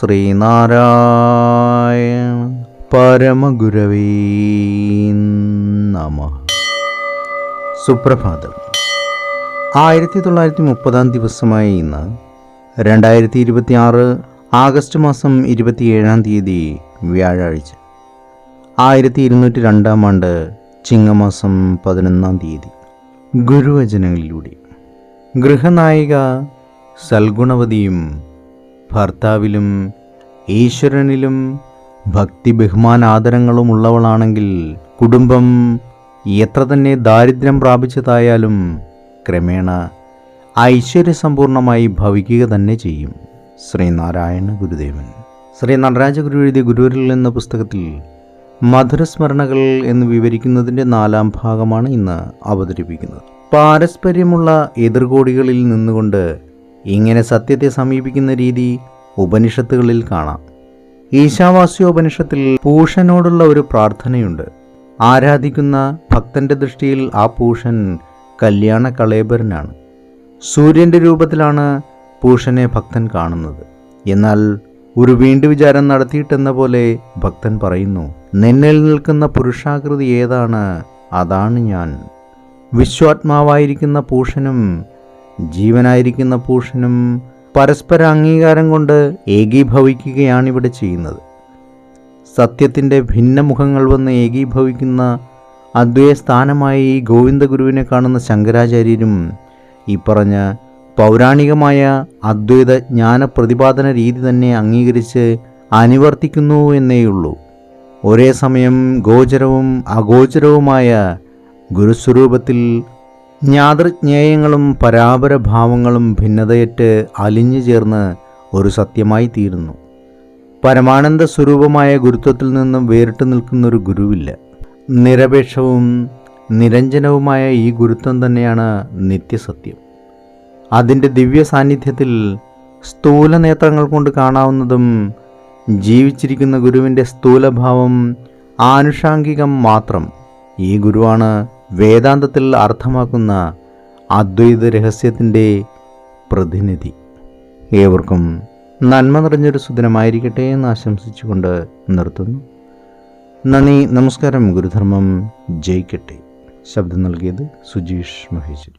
ശ്രീനാരായണ പരമഗുരവേ നമഃ. സുപ്രഭാതം. 1930 ദിവസമായ ഇന്ന് 2026 ആഗസ്റ്റ് മാസം 27 വ്യാഴാഴ്ച, 1202 ആണ്ട് ചിങ്ങമാസം 11 ഗുരുവചനങ്ങളിലൂടെ. ഗൃഹനായിക സൽഗുണവതിയും ഭർത്താവിലും ഈശ്വരനിലും ഭക്തി ബഹുമാനാദരങ്ങളും ഉള്ളവളാണെങ്കിൽ കുടുംബം എത്ര തന്നെ ദാരിദ്ര്യം പ്രാപിച്ചതായാലും ക്രമേണ ഐശ്വര്യസമ്പൂർണമായി ഭവിക്കുക തന്നെ ചെയ്യും. ശ്രീനാരായണ ഗുരുദേവൻ. ശ്രീ നടരാജ ഗുരു എഴുതിയ ഗുരുവിൽ എന്ന പുസ്തകത്തിൽ മധുരസ്മരണകൾ എന്ന് വിവരിക്കുന്നതിൻ്റെ 4ാം ഭാഗമാണ് ഇന്ന് അവതരിപ്പിക്കുന്നത്. പാരസ്പര്യമുള്ള എതിർകോടികളിൽ നിന്നുകൊണ്ട് ഇങ്ങനെ സത്യത്തെ സമീപിക്കുന്ന രീതി ഉപനിഷത്തുകളിൽ കാണാം. ഈശാവാസ്യോപനിഷത്തിൽ പൂഷനോടുള്ള ഒരു പ്രാർത്ഥനയുണ്ട്. ആരാധിക്കുന്ന ഭക്തന്റെ ദൃഷ്ടിയിൽ ആ പൂഷൻ കല്യാണ കളേബരനാണ്. സൂര്യന്റെ രൂപത്തിലാണ് പൂഷനെ ഭക്തൻ കാണുന്നത്. എന്നാൽ ഒരു വീണ്ടുവിചാരം നടത്തിയിട്ടെന്ന പോലെ ഭക്തൻ പറയുന്നു, നിന്നിൽ നിൽക്കുന്ന പുരുഷാകൃതി ഏതാണ്, അതാണ് ഞാൻ. വിശ്വാത്മാവായിരിക്കുന്ന പൂഷനും ജീവനായിരിക്കുന്ന പൂഷനും പരസ്പര അംഗീകാരം കൊണ്ട് ഏകീഭവിക്കുകയാണിവിടെ ചെയ്യുന്നത്. സത്യത്തിൻ്റെ ഭിന്നമുഖങ്ങൾ വന്ന് ഏകീഭവിക്കുന്ന അദ്വൈതസ്ഥാനമായി ഈ ഗോവിന്ദഗുരുവിനെ കാണുന്ന ശങ്കരാചാര്യരും ഈ പറഞ്ഞ പൗരാണികമായ അദ്വൈത ജ്ഞാന പ്രതിപാദന രീതി തന്നെ അംഗീകരിച്ച് അനുവർത്തിക്കുന്നു എന്നേയുള്ളൂ. ഒരേ സമയം ഗോചരവും അഗോചരവുമായ ഗുരുസ്വരൂപത്തിൽ ജ്ഞാതൃജ്ഞേയങ്ങളും പരാപരഭാവങ്ങളും ഭിന്നതയറ്റ് അലിഞ്ഞു ചേർന്ന് ഒരു സത്യമായി തീരുന്നു. പരമാനന്ദ സ്വരൂപമായ ഗുരുത്വത്തിൽ നിന്നും വേറിട്ട് നിൽക്കുന്നൊരു ഗുരുവില്ല. നിരപേക്ഷവും നിരഞ്ജനവുമായ ഈ ഗുരുത്വം തന്നെയാണ് നിത്യസത്യം. അതിൻ്റെ ദിവ്യ സാന്നിധ്യത്തിൽ സ്ഥൂല നേത്രങ്ങൾ കൊണ്ട് കാണാവുന്നതും ജീവിച്ചിരിക്കുന്ന ഗുരുവിൻ്റെ സ്ഥൂലഭാവം ആനുഷാംഗികം മാത്രം. ഈ ഗുരുവാണ് വേദാന്തത്തിൽ അർത്ഥമാക്കുന്ന അദ്വൈത രഹസ്യത്തിൻ്റെ പ്രതിനിധി. ഏവർക്കും നന്മ നിറഞ്ഞൊരു സുദിനമായിരിക്കട്ടെ എന്ന് ആശംസിച്ചുകൊണ്ട് നിർത്തുന്നു. നന്ദി, നമസ്കാരം. ഗുരുധർമ്മം ജയിക്കട്ടെ. ശബ്ദം നൽകിയത് സുജീഷ് മഹേശ്വരി.